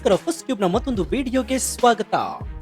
ನಮಸ್ಕಾರ, first cube ನ ಮತ್ತೊಂದು ವಿಡಿಯೋಗೆ ಸ್ವಾಗತ.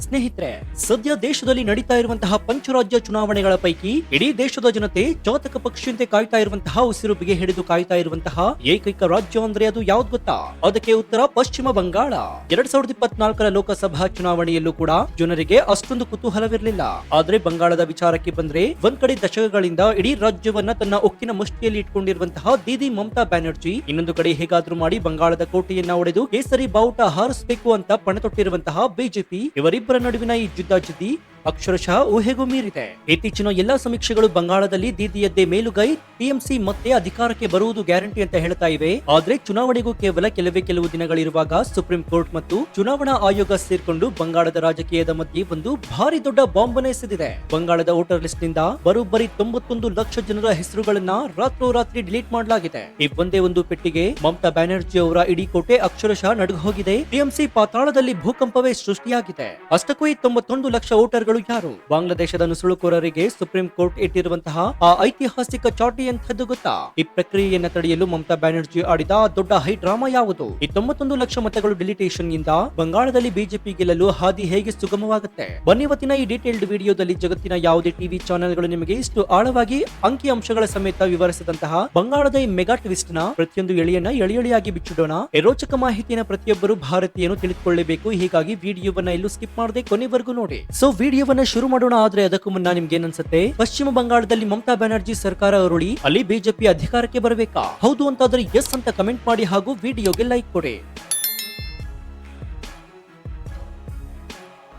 ಸ್ನೇಹಿತರೆ, ಸದ್ಯ ದೇಶದಲ್ಲಿ ನಡೀತಾ ಇರುವಂತಹ ಪಂಚರಾಜ್ಯ ಚುನಾವಣೆಗಳ ಪೈಕಿ ಇಡೀ ದೇಶದ ಜನತೆ ಚಾತಕ ಪಕ್ಷಿಯಂತೆ ಕಾಯ್ತಾ ಇರುವಂತಹ, ಉಸಿರು ಬಿಗಿ ಹಿಡಿದು ಕಾಯ್ತಾ ಇರುವಂತಹ ಏಕೈಕ ರಾಜ್ಯ ಅಂದ್ರೆ ಅದು ಯಾವ್ದು ಗೊತ್ತಾ? ಅದಕ್ಕೆ ಉತ್ತರ ಪಶ್ಚಿಮ ಬಂಗಾಳ. 2024ರ ಲೋಕಸಭಾ ಚುನಾವಣೆಯಲ್ಲೂ ಕೂಡ ಜನರಿಗೆ ಅಷ್ಟೊಂದು ಕುತೂಹಲವಿರಲಿಲ್ಲ. ಆದ್ರೆ ಬಂಗಾಳದ ವಿಚಾರಕ್ಕೆ ಬಂದ್ರೆ, ಒಂದ್ ಕಡೆ ದಶಕಗಳಿಂದ ಇಡೀ ರಾಜ್ಯವನ್ನ ತನ್ನ ಉಕ್ಕಿನ ಮುಷ್ಟಿಯಲ್ಲಿ ಇಟ್ಕೊಂಡಿರುವಂತಹ ದೀದಿ ಮಮತಾ ಬ್ಯಾನರ್ಜಿ, ಇನ್ನೊಂದು ಕಡೆ ಹೇಗಾದ್ರೂ ಮಾಡಿ ಬಂಗಾಳದ ಕೋಟೆಯನ್ನ ಒಡೆದು ಕೇಸರಿ ಬಾವುಟ ಹಾರಿಸಬೇಕು ಅಂತ ಪಣತೊಟ್ಟಿರುವಂತಹ ಬಿಜೆಪಿ, ಇವರಿಬ್ಬರ ನಡುವಿನ ಈ ಜಿದ್ದಾಜಿದ್ದಿ ಅಕ್ಷರಶಃ ಊಹೆಗೂ ಮೀರಿದೆ. ಇತ್ತೀಚಿನ ಎಲ್ಲಾ ಸಮೀಕ್ಷೆಗಳು ಬಂಗಾಳದಲ್ಲಿ ದೀದಿಯದ್ದೇ ಮೇಲುಗೈ, ಟಿಎಂಸಿ ಮತ್ತೆ ಅಧಿಕಾರಕ್ಕೆ ಬರುವುದು ಗ್ಯಾರಂಟಿ ಅಂತ ಹೇಳ್ತಾ ಇವೆ. ಆದ್ರೆ ಚುನಾವಣೆಗೂ ಕೇವಲ ಕೆಲವು ದಿನಗಳಿರುವಾಗ ಸುಪ್ರೀಂ ಕೋರ್ಟ್ ಮತ್ತು ಚುನಾವಣಾ ಆಯೋಗ ಸೇರ್ಕೊಂಡು ಬಂಗಾಳದ ರಾಜಕೀಯದ ಮಧ್ಯೆ ಒಂದು ಭಾರಿ ದೊಡ್ಡ ಬಾಂಬ್ ಅನ್ನು ಎಸೆದಿದೆ. ಬಂಗಾಳದ ವೋಟರ್ ಲಿಸ್ಟ್ ನಿಂದ ಬರೋಬ್ಬರಿ 91 ಲಕ್ಷ ಜನರ ಹೆಸರುಗಳನ್ನ ರಾತ್ರೋರಾತ್ರಿ ಡಿಲೀಟ್ ಮಾಡಲಾಗಿದೆ. ಈ ಒಂದೇ ಒಂದು ಪೆಟ್ಟಿಗೆ ಮಮತಾ ಬ್ಯಾನರ್ಜಿ ಅವರ ಇಡೀ ಕೋಟೆ ಅಕ್ಷರಶಃ ನಡುಗು ಹೋಗಿದೆ. ಟಿಎಂಸಿ ಪಾತಾಳದಲ್ಲಿ ಭೂಕಂಪವೇ ಸೃಷ್ಟಿಯಾಗಿದೆ. ಅಷ್ಟಕ್ಕೂ ಈ 91 ಲಕ್ಷ ವೋಟರ್ಗಳು ಯಾರು? ಬಾಂಗ್ಲಾದೇಶದ ನುಸುಳುಕೋರರಿಗೆ ಸುಪ್ರೀಂ ಕೋರ್ಟ್ ಇಟ್ಟಿರುವಂತಹ ಆ ಐತಿಹಾಸಿಕ ಚಾಟಿ ಎಂಥದ್ದು ಗೊತ್ತಾ? ಈ ಪ್ರಕ್ರಿಯೆಯನ್ನ ತಡೆಯಲು ಮಮತಾ ಬ್ಯಾನರ್ಜಿ ಆಡಿದ ದೊಡ್ಡ ಹೈ ಡ್ರಾಮಾ ಯಾವುದು? ಈ 91 ಲಕ್ಷ ಮತಗಳು ಡಿಲಿಟೇಷನ್ ಇಂದ ಬಂಗಾಳದಲ್ಲಿ ಬಿಜೆಪಿ ಗೆಲ್ಲಲು ಹಾದಿ ಹೇಗೆ ಸುಗಮವಾಗುತ್ತೆ? ಬನ್ನಿ ಇವತ್ತಿನ ಈ ಡೀಟೇಲ್ಡ್ ವಿಡಿಯೋದಲ್ಲಿ ಜಗತ್ತಿನ ಯಾವುದೇ ಟಿವಿ ಚಾನೆಲ್ಗಳು ನಿಮಗೆ ಇಷ್ಟು ಆಳವಾಗಿ ಅಂಕಿ ಅಂಶಗಳ ಸಮೇತ ವಿವರಿಸಿದಂತಹ ಬಂಗಾಳದ ಈ ಮೆಗಾ ಟ್ವಿಸ್ಟ್ ನ ಪ್ರತಿಯೊಂದು ಎಳೆಯನ್ನ ಎಳೆಯಾಗಿ ಬಿಚ್ಚಿಡೋಣ. ಈ ರೋಚಕ ಮಾಹಿತಿಯನ್ನು ಪ್ರತಿಯೊಬ್ಬರು ಭಾರತೀಯನು ತಿಳಿದುಕೊಳ್ಳಬೇಕು. ಹೀಗಾಗಿ ವಿಡಿಯೋವನ್ನ ಎಲ್ಲೂ ಸ್ಕಿಪ್ ಮಾಡದೆ ಕೊನೆವರೆಗೂ ನೋಡಿ. ಸೊ ವಿಡಿಯೋವನ್ನ ಶುರು ಮಾಡೋಣ. ಆದ್ರೆ ಅದಕ್ಕೂ ಮುನ್ನ ನಿಮ್ಗೆ ಏನನ್ಸುತ್ತೆ? ಪಶ್ಚಿಮ ಬಂಗಾಳದಲ್ಲಿ ಮಮತಾ ಬ್ಯಾನರ್ಜಿ ಸರ್ಕಾರ ಉರುಳಿ ಅಲ್ಲಿ ಬಿಜೆಪಿ ಅಧಿಕಾರಕ್ಕೆ ಬರಬೇಕಾ? ಹೌದು ಅಂತಾದ್ರೆ ಎಸ್ ಅಂತ ಕಮೆಂಟ್ ಮಾಡಿ ಹಾಗೂ ವಿಡಿಯೋಗೆ ಲೈಕ್ ಕೊಡಿ.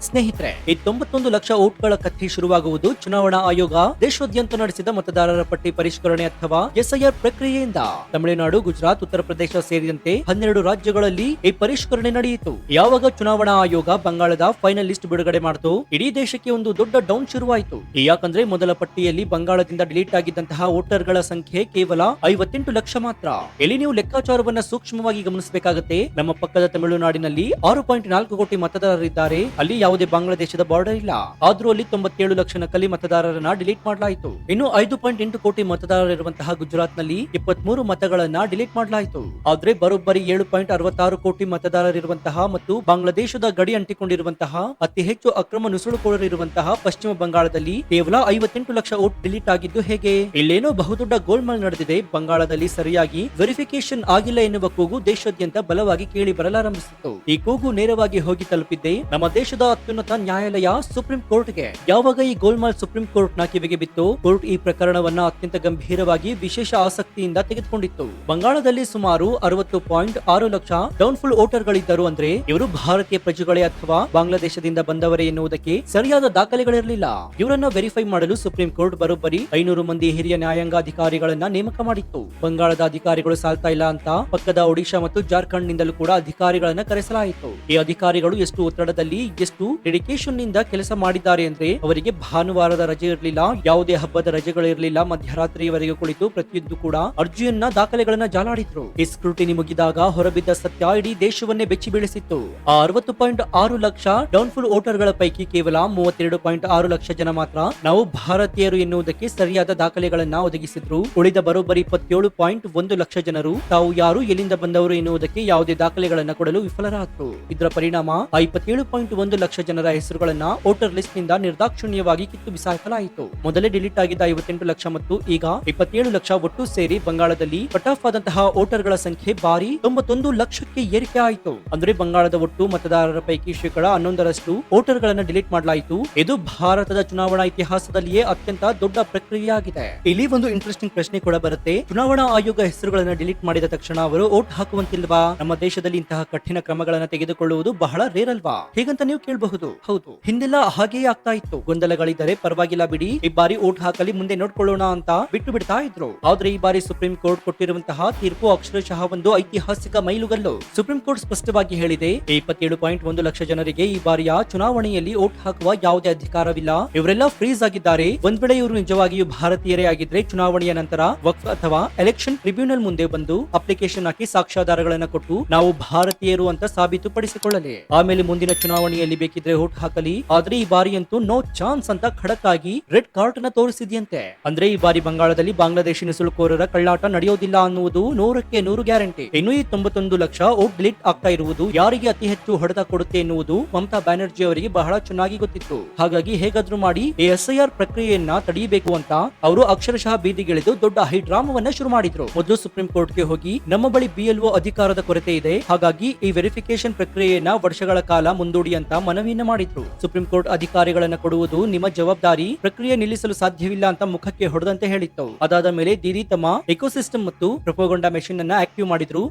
ಸ್ನೇಹಿತರೆ, ಈ 91 ಲಕ್ಷ ವೋಟ್ಗಳ ಕಥೆ ಶುರುವಾಗುವುದು ಚುನಾವಣಾ ಆಯೋಗ ದೇಶಾದ್ಯಂತ ನಡೆಸಿದ ಮತದಾರರ ಪಟ್ಟಿ ಪರಿಷ್ಕರಣೆ ಅಥವಾ ಎಸ್ಐಆರ್ ಪ್ರಕ್ರಿಯೆಯಿಂದ. ತಮಿಳುನಾಡು, ಗುಜರಾತ್, ಉತ್ತರ ಪ್ರದೇಶ ಸೇರಿದಂತೆ 12 ರಾಜ್ಯಗಳಲ್ಲಿ ಈ ಪರಿಷ್ಕರಣೆ ನಡೆಯಿತು. ಯಾವಾಗ ಚುನಾವಣಾ ಆಯೋಗ ಬಂಗಾಳದ ಫೈನಲ್ ಲಿಸ್ಟ್ ಬಿಡುಗಡೆ ಮಾಡಿತು, ಇಡೀ ದೇಶಕ್ಕೆ ಒಂದು ದೊಡ್ಡ ಡೌನ್ ಶುರುವಾಯಿತು. ಯಾಕಂದ್ರೆ ಮೊದಲ ಪಟ್ಟಿಯಲ್ಲಿ ಬಂಗಾಳದಿಂದ ಡಿಲೀಟ್ ಆಗಿದ್ದಂತಹ ವೋಟರ್ಗಳ ಸಂಖ್ಯೆ ಕೇವಲ 58 ಲಕ್ಷ ಮಾತ್ರ. ಇಲ್ಲಿ ನೀವು ಲೆಕ್ಕಾಚಾರವನ್ನ ಸೂಕ್ಷ್ಮವಾಗಿ ಗಮನಿಸಬೇಕಾಗುತ್ತೆ. ನಮ್ಮ ಪಕ್ಕದ ತಮಿಳುನಾಡಿನಲ್ಲಿ 6.4 ಕೋಟಿ ಮತದಾರರಿದ್ದಾರೆ. ಅಲ್ಲಿ ಯಾವುದೇ ಬಾಂಗ್ಲಾದೇಶದ ಬಾರ್ಡರ್ ಇಲ್ಲ. ಆದ್ರೂ ಅಲ್ಲಿ 97 ಲಕ್ಷ ನಕಲಿ ಮತದಾರರನ್ನ ಡಿಲೀಟ್ ಮಾಡಲಾಯಿತು. ಇನ್ನು 5.8 ಕೋಟಿ ಮತದಾರರಿರುವಂತಹ ಗುಜರಾತ್ ನಲ್ಲಿ 23 ಮತಗಳನ್ನ ಡಿಲೀಟ್ ಮಾಡಲಾಯಿತು. ಆದ್ರೆ ಬರೋಬ್ಬರಿ 7.66 ಕೋಟಿ ಮತದಾರರಿರುವಂತಹ ಮತ್ತು ಬಾಂಗ್ಲಾದೇಶದ ಗಡಿ ಅಂಟಿಕೊಂಡಿರುವಂತಹ ಅತಿ ಹೆಚ್ಚು ಅಕ್ರಮ ನುಸುಳುಕೋರರಿರುವಂತಹ ಪಶ್ಚಿಮ ಬಂಗಾಳದಲ್ಲಿ ಕೇವಲ 58 ಲಕ್ಷ ವೋಟ್ ಡಿಲೀಟ್ ಆಗಿದ್ದು ಹೇಗೆ? ಇಲ್ಲೇನೋ ಬಹುದೊಡ್ಡ ಗೋಲ್ಮಾಲ್ ನಡೆದಿದೆ. ಬಂಗಾಳದಲ್ಲಿ ಸರಿಯಾಗಿ ವೆರಿಫಿಕೇಶನ್ ಆಗಿಲ್ಲ ಎನ್ನುವ ಕೂಗು ದೇಶಾದ್ಯಂತ ಬಲವಾಗಿ ಕೇಳಿ ಬರಲಾರಂಭಿಸಿತು. ಈ ಕೂಗು ನೇರವಾಗಿ ಹೋಗಿ ತಲುಪಿದ್ದೆ ನಮ್ಮ ದೇಶದ ಅತ್ಯುನ್ನತ ನ್ಯಾಯಾಲಯ ಸುಪ್ರೀಂ ಕೋರ್ಟ್ಗೆ. ಯಾವಾಗ ಈ ಗೋಲ್ಮಾಲ್ ಸುಪ್ರೀಂ ಕೋರ್ಟ್ ನ ಕಿವಿಗೆ ಬಿತ್ತು, ಕೋರ್ಟ್ ಈ ಪ್ರಕರಣವನ್ನ ಅತ್ಯಂತ ಗಂಭೀರವಾಗಿ ವಿಶೇಷ ಆಸಕ್ತಿಯಿಂದ ತೆಗೆದುಕೊಂಡಿತ್ತು. ಬಂಗಾಳದಲ್ಲಿ ಸುಮಾರು 60.6 ಲಕ್ಷ ಡೌನ್ಫುಲ್ ವೋಟರ್ ಗಳಿದ್ದರು. ಅಂದ್ರೆ ಇವರು ಭಾರತೀಯ ಪ್ರಜೆಗಳೇ ಅಥವಾ ಬಾಂಗ್ಲಾದೇಶದಿಂದ ಬಂದವರೇ ಎನ್ನುವುದಕ್ಕೆ ಸರಿಯಾದ ದಾಖಲೆಗಳಿರಲಿಲ್ಲ. ಇವರನ್ನ ವೆರಿಫೈ ಮಾಡಲು ಸುಪ್ರೀಂ ಕೋರ್ಟ್ ಬರೋಬ್ಬರಿ 500 ಮಂದಿ ಹಿರಿಯ ನ್ಯಾಯಾಂಗ ಅಧಿಕಾರಿಗಳನ್ನ ನೇಮಕ ಮಾಡಿತ್ತು. ಬಂಗಾಳದ ಅಧಿಕಾರಿಗಳು ಸಾಲ್ತಾ ಇಲ್ಲ ಅಂತ ಪಕ್ಕದ ಒಡಿಶಾ ಮತ್ತು ಜಾರ್ಖಂಡ್ ನಿಂದಲೂ ಕೂಡ ಅಧಿಕಾರಿಗಳನ್ನ ಕರೆಸಲಾಯಿತು. ಈ ಅಧಿಕಾರಿಗಳು ಎಷ್ಟು ಒತ್ತಡದಲ್ಲಿ, ಎಷ್ಟು ಡೆಡಿಕೇಶನ್ ನಿಂದ ಕೆಲಸ ಮಾಡಿದ್ದಾರೆ ಅಂದ್ರೆ, ಅವರಿಗೆ ಭಾನುವಾರದ ರಜೆ ಇರಲಿಲ್ಲ, ಯಾವುದೇ ಹಬ್ಬದ ರಜೆಗಳಿರಲಿಲ್ಲ. ಮಧ್ಯರಾತ್ರಿಯವರೆಗೆ ಕುಳಿತು ಪ್ರತಿಯೊಂದು ಕೂಡ ಅರ್ಜಿಯನ್ನ, ದಾಖಲೆಗಳನ್ನ ಜಾಲಾಡಿದ್ರು. ಈ ಸ್ಕ್ರೂಟಿನಿ ಮುಗಿದಾಗ ಹೊರಬಿದ್ದ ಸತ್ಯ ಇಡೀ ದೇಶವನ್ನೇ ಬೆಚ್ಚಿ ಬೀಳಿಸಿತ್ತು. ಆ 60.6 ಲಕ್ಷ ಡೌನ್ಫುಲ್ ವೋಟರ್ ಗಳ ಪೈಕಿ ಕೇವಲ 32.6 ಲಕ್ಷ ಜನ ಮಾತ್ರ ನಾವು ಭಾರತೀಯರು ಎನ್ನುವುದಕ್ಕೆ ಸರಿಯಾದ ದಾಖಲೆಗಳನ್ನ ಒದಗಿಸಿದ್ರು. ಉಳಿದ ಬರೋಬ್ಬರಿ 27.1 ಲಕ್ಷ ಜನರು ತಾವು ಯಾರು, ಎಲ್ಲಿಂದ ಬಂದವರು ಎನ್ನುವುದಕ್ಕೆ ಯಾವುದೇ ದಾಖಲೆಗಳನ್ನ ಕೊಡಲು ವಿಫಲರಾದರು. ಇದರ ಪರಿಣಾಮ 27.1 ಲಕ್ಷ ಜನರ ಹೆಸರುಗಳನ್ನ ವೋಟರ್ ಲಿಸ್ಟ್ ನಿಂದ ನಿರ್ದಾಕ್ಷಿಣ್ಯವಾಗಿ ಕಿತ್ತು ಬಿಸಾಕಲಾಯಿತು. ಮೊದಲೇ ಡಿಲೀಟ್ ಆಗಿದ್ದ 58 ಲಕ್ಷ ಮತ್ತು ಈಗ 27 ಲಕ್ಷ ಒಟ್ಟು ಸೇರಿ ಬಂಗಾಳದಲ್ಲಿ ಕಟ್ ಆಫ್ ಆದಂತಹ ವೋಟರ್ ಗಳ ಸಂಖ್ಯೆ ಬಾರಿ 91 ಲಕ್ಷಕ್ಕೆ ಏರಿಕೆ ಆಯಿತು. ಅಂದ್ರೆ ಬಂಗಾಳದ ಒಟ್ಟು ಮತದಾರರ ಪೈಕಿ 11% ವೋಟರ್ ಗಳನ್ನ ಡಿಲೀಟ್ ಮಾಡಲಾಯಿತು. ಇದು ಭಾರತದ ಚುನಾವಣಾ ಇತಿಹಾಸದಲ್ಲಿಯೇ ಅತ್ಯಂತ ದೊಡ್ಡ ಪ್ರಕ್ರಿಯೆಯಾಗಿದೆ. ಇಲ್ಲಿ ಒಂದು ಇಂಟ್ರೆಸ್ಟಿಂಗ್ ಪ್ರಶ್ನೆ ಕೂಡ ಬರುತ್ತೆ. ಚುನಾವಣಾ ಆಯೋಗ ಹೆಸರುಗಳನ್ನ ಡಿಲೀಟ್ ಮಾಡಿದ ತಕ್ಷಣ ಅವರು ವೋಟ್ ಹಾಕುವಂತಿಲ್ವಾ? ನಮ್ಮ ದೇಶದಲ್ಲಿ ಇಂತಹ ಕಠಿಣ ಕ್ರಮಗಳನ್ನ ತೆಗೆದುಕೊಳ್ಳುವುದು ಬಹಳ ರೇರ್ ಅಲ್ವಾ? ಹೀಗಂತ ನೀವು ಕೇಳಬಹುದು. ಹೌದು, ಹಿಂದೆಲ್ಲ ಹಾಗೆಯೇ ಆಗ್ತಾ ಇತ್ತು. ಗೊಂದಲಗಳಿದ್ದರೆ ಪರವಾಗಿಲ್ಲ ಬಿಡಿ, ಈ ಬಾರಿ ವೋಟ್ ಹಾಕಲಿ, ಮುಂದೆ ನೋಡ್ಕೊಳ್ಳೋಣ ಅಂತ ಬಿಟ್ಟು ಬಿಡ್ತಾ ಇದ್ರು. ಆದ್ರೆ ಈ ಬಾರಿ ಸುಪ್ರೀಂ ಕೋರ್ಟ್ ಕೊಟ್ಟಿರುವಂತಹ ತೀರ್ಪು ಅಕ್ಷರಶಃ ಒಂದು ಐತಿಹಾಸಿಕ ಮೈಲುಗಲ್ಲು. ಸುಪ್ರೀಂ ಕೋರ್ಟ್ ಸ್ಪಷ್ಟವಾಗಿ ಹೇಳಿದೆ, 27.1 ಲಕ್ಷ ಜನರಿಗೆ ಈ ಬಾರಿಯ ಚುನಾವಣೆಯಲ್ಲಿ ವೋಟ್ ಹಾಕುವ ಯಾವುದೇ ಅಧಿಕಾರವಿಲ್ಲ. ಇವರೆಲ್ಲ ಫ್ರೀಸ್ ಆಗಿದ್ದಾರೆ. ಒಂದ್ ವೇಳೆ ಇವರು ನಿಜವಾಗಿಯೂ ಭಾರತೀಯರೇ ಆಗಿದ್ರೆ ಚುನಾವಣೆಯ ನಂತರ ವಕ್ಫ್ ಅಥವಾ ಎಲೆಕ್ಷನ್ ಟ್ರಿಬ್ಯುನಲ್ ಮುಂದೆ ಬಂದು ಅಪ್ಲಿಕೇಶನ್ ಹಾಕಿ ಸಾಕ್ಷ್ಯಾಧಾರಗಳನ್ನ ಕೊಟ್ಟು ನಾವು ಭಾರತೀಯರು ಅಂತ ಸಾಬೀತುಪಡಿಸಿಕೊಳ್ಳಲಿ. ಆಮೇಲೆ ಮುಂದಿನ ಚುನಾವಣೆಯಲ್ಲಿ ಬೇಕಿದ್ರೆ ಓಟ್ ಹಾಕಲಿ, ಆದ್ರೆ ಈ ಬಾರಿ ಅಂತೂ ನೋ ಚಾನ್ಸ್ ಅಂತ ಖಡಕ್ ಆಗಿ ರೆಡ್ ಕಾರ್ಡ್ ನ ತೋರಿಸಿದ್ಯಂತೆ. ಅಂದ್ರೆ ಈ ಬಾರಿ ಬಂಗಾಳದಲ್ಲಿ ಬಾಂಗ್ಲಾದೇಶಿ ನುಸುಳುಕೋರರ ಕಳ್ಳಾಟ ನಡೆಯೋದಿಲ್ಲ ಅನ್ನುವುದು 100% ಗ್ಯಾರಂಟಿ. ಇನ್ನು ಈ 91 ಲಕ್ಷ ಓಟ್ ಡಿಲೀಟ್ ಆಗ್ತಾ ಇರುವುದು ಯಾರಿಗೆ ಅತಿ ಹೆಚ್ಚು ಹೊಡೆತ ಕೊಡುತ್ತೆ ಎನ್ನುವುದು ಮಮತಾ ಬ್ಯಾನರ್ಜಿ ಅವರಿಗೆ ಬಹಳ ಚೆನ್ನಾಗಿ ಗೊತ್ತಿತ್ತು. ಹಾಗಾಗಿ ಹೇಗಾದ್ರೂ ಮಾಡಿ ಈ SIR ಪ್ರಕ್ರಿಯೆಯನ್ನ ತಡೆಯಬೇಕು ಅಂತ ಅವರು ಅಕ್ಷರಶಃ ಬೀದಿಗಿಳಿದು ದೊಡ್ಡ ಹೈಡ್ರಾಮವನ್ನ ಶುರು ಮಾಡಿದ್ರು. ಮೊದಲು ಸುಪ್ರೀಂ ಕೋರ್ಟ್ಗೆ ಹೋಗಿ ನಮ್ಮ ಬಳಿ BLO ಅಧಿಕಾರದ ಕೊರತೆ ಇದೆ, ಹಾಗಾಗಿ ಈ ವೆರಿಫಿಕೇಶನ್ ಪ್ರಕ್ರಿಯೆಯನ್ನ ವರ್ಷಗಳ ಕಾಲ ಮುಂದೂಡಿ ಅಂತ ಮನವಿಯನ್ನ ಮಾಡಿದ್ರು. ಸುಪ್ರೀಂ ಕೋರ್ಟ್ ಅಧಿಕಾರಿಗಳನ್ನ ಕೊಡುವುದು ನಿಮ್ಮ ಜವಾಬ್ದಾರಿ, ಪ್ರಕ್ರಿಯೆ ನಿಲ್ಲಿಸಲು ಸಾಧ್ಯವಿಲ್ಲ ಅಂತ ಮುಖಕ್ಕೆ ಹೊಡೆದಂತೆ ಹೇಳಿತ್ತು. ಅದಾದ ಮೇಲೆ ದೀದಿ ತಮ್ಮ ಎಕೋಸಿಸ್ಟಮ್ ಮತ್ತು ಪ್ರೊಪೋಗಂಡಾ ಮೆಷಿನ್ ಅನ್ನ ಆಕ್ಟಿವ್ ಮಾಡಿದ್ರು.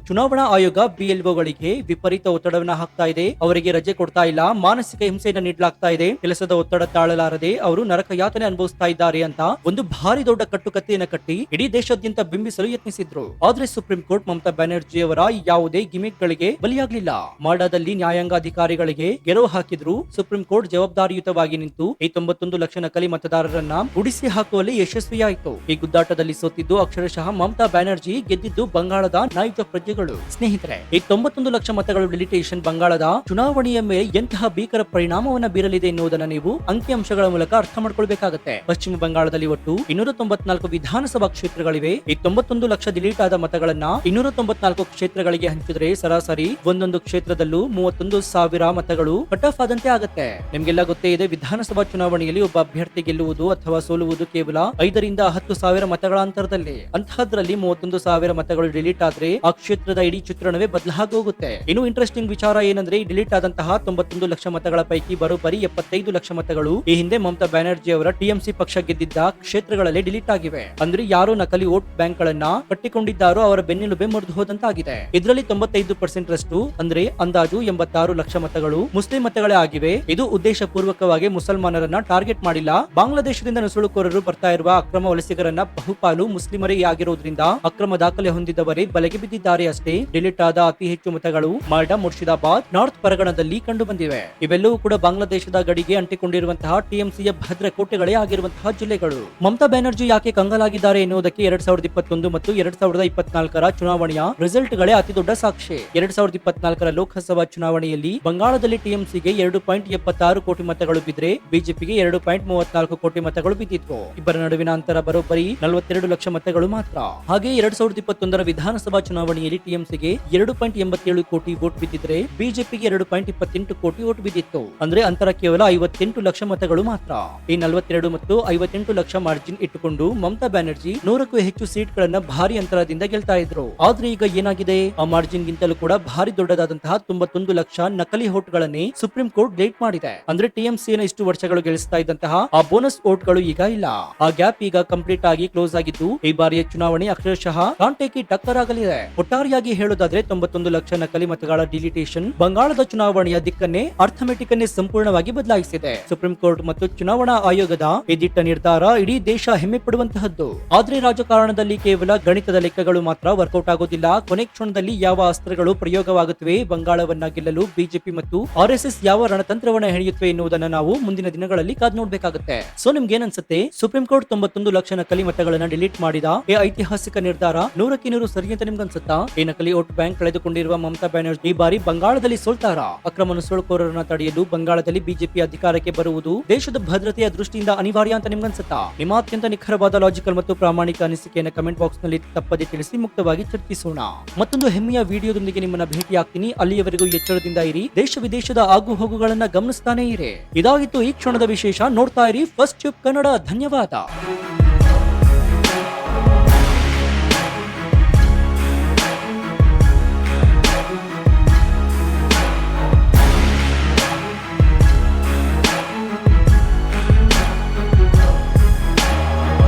ಚುನಾವಣಾ ಆಯೋಗ BLOಗಳಿಗೆ ವಿಪರೀತ ಒತ್ತಡವನ್ನ ಹಾಕ್ತಾ ಇದೆ, ಅವರಿಗೆ ರಜೆ ಕೊಡ್ತಾ ಇಲ್ಲ, ಮಾನಸಿಕ ಹಿಂಸೆಯನ್ನ ನೀಡಲಾಗ್ತಾ ಇದೆ, ಕೆಲಸದ ಒತ್ತಡ ತಾಳಲಾರದೆ ಅವರು ನರಕ ಯಾತನೆ ಅನುಭವಿಸ್ತಾ ಇದ್ದಾರೆ ಅಂತ ಒಂದು ಭಾರಿ ದೊಡ್ಡ ಕಟ್ಟುಕತೆಯನ್ನ ಕಟ್ಟಿ ಇಡೀ ದೇಶಾದ್ಯಂತ ಬಿಂಬಿಸಲು ಯತ್ನಿಸಿದ್ರು. ಆದ್ರೆ ಸುಪ್ರೀಂ ಕೋರ್ಟ್ ಮಮತಾ ಬ್ಯಾನರ್ಜಿ ಅವರ ಯಾವುದೇ ಗಿಮಿಕ್ ಗಳಿಗೆ ಬಲಿಯಾಗಲಿಲ್ಲ. ಮಾಲ್ಡಾದಲ್ಲಿ ನ್ಯಾಯಾಂಗ ಅಧಿಕಾರಿಗಳಿಗೆ ಗೆರವು ಹಾಕಿದ್ರು. ಸುಪ್ರೀಂ ಕೋರ್ಟ್ ಜವಾಬ್ದಾರಿಯುತವಾಗಿ ನಿಂತು ಈ 91 ಲಕ್ಷ ನಕಲಿ ಮತದಾರರನ್ನ ಉಡಿಸಿ ಹಾಕುವಲ್ಲಿ ಯಶಸ್ವಿಯಾಯಿತು. ಈ ಗುದ್ದಾಟದಲ್ಲಿ ಸೋತಿದ್ದು ಅಕ್ಷರಶಃ ಮಮತಾ ಬ್ಯಾನರ್ಜಿ, ಗೆದ್ದಿದ್ದು ಬಂಗಾಳದ ನಾಯುತ ಪ್ರಜೆಗಳು. ಸ್ನೇಹಿತರೆ, ಈ 91 ಲಕ್ಷ ಮತಗಳು ಡಿಲಿಟೇಷನ್ ಬಂಗಾಳದ ಚುನಾವಣೆಯ ಮೇಲೆ ಎಂತಹ ಭೀಕರ ಪರಿಣಾಮವನ್ನ ಬೀರಲಿದೆ ಎನ್ನುವುದನ್ನ ನೀವು ಅಂಕಿಅಂಶಗಳ ಮೂಲಕ ಅರ್ಥ ಮಾಡ್ಕೊಳ್ಬೇಕಾಗುತ್ತೆ. ಪಶ್ಚಿಮ ಬಂಗಾಳದಲ್ಲಿ ಒಟ್ಟು 294 ವಿಧಾನಸಭಾ ಕ್ಷೇತ್ರಗಳಿವೆ. ಈ 91 ಲಕ್ಷ ಡಿಲೀಟ್ ಆದ ಮತಗಳನ್ನ 294 ಕ್ಷೇತ್ರಗಳಿಗೆ ಹಂಚಿದ್ರೆ ಸರಾಸರಿ ಒಂದೊಂದು ಕ್ಷೇತ್ರದಲ್ಲೂ 31,000 ಮತಗಳು ಕಟ್ ಆಫ್ ಆದಂತೆ ಆಗುತ್ತೆ. ನಿಮ್ಗೆಲ್ಲ ಗೊತ್ತೇ ಇದೆ, ವಿಧಾನಸಭಾ ಚುನಾವಣೆಯಲ್ಲಿ ಒಬ್ಬ ಅಭ್ಯರ್ಥಿ ಗೆಲ್ಲುವುದು ಅಥವಾ ಸೋಲುವುದು ಕೇವಲ 5ರಿಂದ 10,000 ಮತಗಳ ಅಂತರದಲ್ಲಿ. ಅಂತಹದ್ರಲ್ಲಿ 31,000 ಮತಗಳು ಡಿಲೀಟ್ ಆದ್ರೆ ಆ ಕ್ಷೇತ್ರದ ಇಡೀ ಚಿತ್ರಣವೇ ಬದಲಾಗಿ ಹೋಗುತ್ತೆ. ಇನ್ನು ಇಂಟ್ರೆಸ್ಟಿಂಗ್ ವಿಚಾರ ಏನಂದ್ರೆ, ಈ ಡಿಲೀಟ್ ಆದಂತಹ 91 ಲಕ್ಷ ಮತಗಳ ಪೈಕಿ ಬರೋಬ್ಬರಿ 75 ಲಕ್ಷ ಮತಗಳು ಈ ಹಿಂದೆ ಮಮತಾ ಬ್ಯಾನರ್ಜಿ ಅವರ TMC ಪಕ್ಷ ಗೆದ್ದಿದ್ದ ಕ್ಷೇತ್ರಗಳಲ್ಲಿ ಡಿಲೀಟ್ ಆಗಿವೆ. ಅಂದ್ರೆ ಯಾರು ನಕಲಿ ವೋಟ್ ಬ್ಯಾಂಕ್ ಗಳನ್ನ ಕಟ್ಟಿಕೊಂಡಿದ್ದಾರೋ ಅವರ ಬೆನ್ನೆಲುಬೆ ಮುರಿದು ಹೋದಂತಾಗಿದೆ. ಇದರಲ್ಲಿ 95% ರಷ್ಟು ಅಂದ್ರೆ ಅಂದಾಜು 86 ಲಕ್ಷ ಮತಗಳು ಮುಸ್ಲಿಂ ಮತಗಳೇ ಆಗಿವೆ. ಇದು ಉದ್ದೇಶ ಪೂರ್ವಕವಾಗಿ ಮುಸಲ್ಮಾನರನ್ನ ಟಾರ್ಗೆಟ್ ಮಾಡಿಲ್ಲ. ಬಾಂಗ್ಲಾದೇಶದಿಂದ ನುಸುಳುಕೋರರು ಬರ್ತಾ ಇರುವ ಅಕ್ರಮ ವಲಸಿಗರನ್ನ ಬಹುಪಾಲು ಮುಸ್ಲಿಮರೇ ಆಗಿರೋದ್ರಿಂದ ಅಕ್ರಮ ದಾಖಲೆ ಹೊಂದಿದವರೇ ಬಲೆಗೆ ಬಿದ್ದಿದ್ದಾರೆ ಅಷ್ಟೇ. ಡಿಲೀಟ್ ಆದ ಅತಿ ಹೆಚ್ಚು ಮತಗಳು ಮಾಲ್ಡಾ, ಮುರ್ಷಿದಾಬಾದ್, ನಾರ್ತ್ ಪರಗಣದಲ್ಲಿ ಕಂಡು ಬಂದಿವೆ. ಇವೆಲ್ಲವೂ ಕೂಡ ಬಾಂಗ್ಲಾದೇಶದ ಗಡಿಗೆ ಅಂಟಿಕೊಂಡಿರುವಂತಹ TMCಯ ಭದ್ರ ಕೋಟೆಗಳೇ ಆಗಿರುವಂತಹ ಜಿಲ್ಲೆಗಳು. ಮಮತಾ ಬ್ಯಾನರ್ಜಿ ಯಾಕೆ ಕಂಗಾಲಾಗಿದ್ದಾರೆ ಎನ್ನುವುದಕ್ಕೆ 2021 ಮತ್ತು 2024ರ ಚುನಾವಣೆಯ ರಿಸಲ್ಟ್ ಗಳೇ ಅತಿ ದೊಡ್ಡ ಸಾಕ್ಷಿ. 2024ರ ಲೋಕಸಭಾ ಚುನಾವಣೆಯಲ್ಲಿ ಬಂಗಾಳದಲ್ಲಿ TMCಗೆ 2.76 ಕೋಟಿ ಮತಗಳು ಬಿದ್ರೆ ಬಿಜೆಪಿಗೆ 2.34 ಕೋಟಿ ಮತಗಳು ಬಿದ್ದಿದ್ವು. ಇಬ್ಬರ ನಡುವಿನ ಅಂತರ ಬರೋಬ್ಬರಿ 42 ಲಕ್ಷ ಮತಗಳು ಮಾತ್ರ. ಹಾಗೆ 2021ರ ವಿಧಾನಸಭಾ ಚುನಾವಣೆಯಲ್ಲಿ TMCಗೆ 2.87 ಕೋಟಿ ವೋಟ್ ಬಿದ್ದಿದ್ರೆ ಬಿಜೆಪಿಗೆ 2.28 ಕೋಟಿ ವೋಟ್ ಬಿದ್ದಿತ್ತು. ಅಂದ್ರೆ ಅಂತರ ಕೇವಲ 58 ಲಕ್ಷ ಮತಗಳು ಮಾತ್ರ. ಈ 42 ಮತ್ತು 58 ಲಕ್ಷ ಮಾರ್ಜಿನ್ ಇಟ್ಟುಕೊಂಡು ಮಮತಾ ಬ್ಯಾನರ್ಜಿ 100ಕ್ಕೂ ಹೆಚ್ಚು ಸೀಟ್ ಗಳನ್ನ ಭಾರಿ ಅಂತರದಿಂದ ಗೆಲ್ತಾ ಇದ್ರು. ಆದ್ರೆ ಈಗ ಏನಾಗಿದೆ, ಆ ಮಾರ್ಜಿನ್ ಗಿಂತಲೂ ಕೂಡ ಭಾರಿ ದೊಡ್ಡದಾದಂತಹ 91 ಲಕ್ಷ ನಕಲಿ ವೋಟ್ ಗಳನ್ನೇ ಸುಪ್ರೀಂ ಕೋರ್ಟ್ ಡಿಲೀಟ್ ಮಾಡಿದೆ. ಅಂದ್ರೆ TMCನ ಇಷ್ಟು ವರ್ಷಗಳು ಗಳಿಸ್ತಾ ಇದ್ದಂತಹ ಆ ಬೋನಸ್ ವೋಟ್ ಗಳು ಈಗ ಇಲ್ಲ. ಆ ಗ್ಯಾಪ್ ಈಗ ಕಂಪ್ಲೀಟ್ ಆಗಿ ಕ್ಲೋಸ್ ಆಗಿದ್ದು ಈ ಬಾರಿಯ ಚುನಾವಣೆ ಅಕ್ಷರಶಃ ಕಾಂಟೇಕಿ ಟಕ್ಕರ್ ಆಗಲಿದೆ. ಒಟ್ಟಾರೆಯಾಗಿ ಹೇಳೋದಾದ್ರೆ 91 ಲಕ್ಷ ನಕಲಿ ಮತಗಳ ಡಿಲಿಟೇಷನ್ ಬಂಗಾಳದ ಚುನಾವಣೆಯ ದಿಕ್ಕನ್ನೇ ಅರ್ಥಮೆಟಿಕ್ ಅನ್ನೇ ಸಂಪೂರ್ಣವಾಗಿ ಬದಲಾಯಿಸಿದೆ. ಸುಪ್ರೀಂ ಕೋರ್ಟ್ ಮತ್ತು ಚುನಾವಣಾ ಆಯೋಗದ ಈ ದಿಟ್ಟ ನಿರ್ಧಾರ ಇಡೀ ದೇಶ ಹೆಮ್ಮೆ ಪಡುವಂತಹದ್ದು. ಆದ್ರೆ ರಾಜಕಾರಣದಲ್ಲಿ ಕೇವಲ ಗಣಿತದ ಲೆಕ್ಕಗಳು ಮಾತ್ರ ವರ್ಕೌಟ್ ಆಗೋದಿಲ್ಲ. ಕೊನೆ ಕ್ಷಣದಲ್ಲಿ ಯಾವ ಅಸ್ತ್ರಗಳು ಪ್ರಯೋಗವಾಗುತ್ತವೆ, ಬಂಗಾಳವನ್ನ ಗೆಲ್ಲಲು ಬಿಜೆಪಿ ಮತ್ತು RSS ಯಾವ ರಣತಂತ್ರವನ್ನ ಹೆಣೆಯುತ್ತವೆ ಎನ್ನುವುದನ್ನ ನಾವು ಮುಂದಿನ ದಿನಗಳಲ್ಲಿ ಕಾದ್ ನೋಡ್ಬೇಕಾಗುತ್ತೆ. ಸೊ ನಿಮ್ಗೆ ಏನನ್ಸುತ್ತೆ, ಸುಪ್ರೀಂ ಕೋರ್ಟ್ 91 ಲಕ್ಷ ನಕಲಿ ಮತಗಳನ್ನ ಡಿಲೀಟ್ ಮಾಡಿದ ಈ ಐತಿಹಾಸಿಕ ನಿರ್ಧಾರ 100ಕ್ಕೆ 100 ಸರಿ ಅಂತ ನಿಮ್ಗನ್ಸುತ್ತಾ? ಈ ನಕಲಿ ವೋಟ್ ಬ್ಯಾಂಕ್ ಕಳೆದುಕೊಂಡಿರುವ ಮಮತಾ ಬ್ಯಾನರ್ಜಿ ಈ ಬಾರಿ ಬಂಗಾಳದಲ್ಲಿ ಸೋಲ್ತಾರಾ? ಅಕ್ರಮ ನುಸುಳುಕೋರರನ್ನ ತಡೆಯಲು ಬಂಗಾಳದಲ್ಲಿ ಬಿಜೆಪಿ ಅಧಿಕಾರಕ್ಕೆ ಬರುವುದು ದೇಶದ ಭದ್ರತೆಯ ದೃಷ್ಟಿಯಿಂದ ಅನಿವಾರ್ಯ ಅಂತ ನಿಮ್ಗನ್ಸುತ್ತಾ? ನಿಮ್ಮ ಅತ್ಯಂತ ನಿಖರವಾದ ಲಾಜಿಕಲ್ ಮತ್ತು ಪ್ರಾಮಾಣಿಕ ಅನಿಸಿಕೆಯನ್ನು ಕಮೆಂಟ್ ಬಾಕ್ಸ್ ನಲ್ಲಿ ತಪ್ಪದೆ ತಿಳಿಸಿ, ಮುಕ್ತವಾಗಿ ಚರ್ಚಿಸೋಣ. ಮತ್ತೊಂದು ಹೆಮ್ಮೆಯ ವಿಡಿಯೋದೊಂದಿಗೆ ನಿಮ್ಮನ್ನ ಭೇಟಿಯಾಗ್ತೀನಿ. ಅಲ್ಲಿಯವರೆಗೂ ಎಚ್ಚರದಿಂದ ಇರಿ, ದೇಶ ವಿದೇಶದ ಆಗು ಹೋಗುಗಳನ್ನ ಗಮನಿಸ್ತಾನೆ ಇರಿ. ಇದಾಗಿತ್ತು ಈ ಕ್ಷಣದ ವಿಶೇಷ. ನೋಡ್ತಾ ಇರಿ ಫಸ್ಟ್ ಟ್ಯೂಬ್ ಕನ್ನಡ. ಧನ್ಯವಾದ.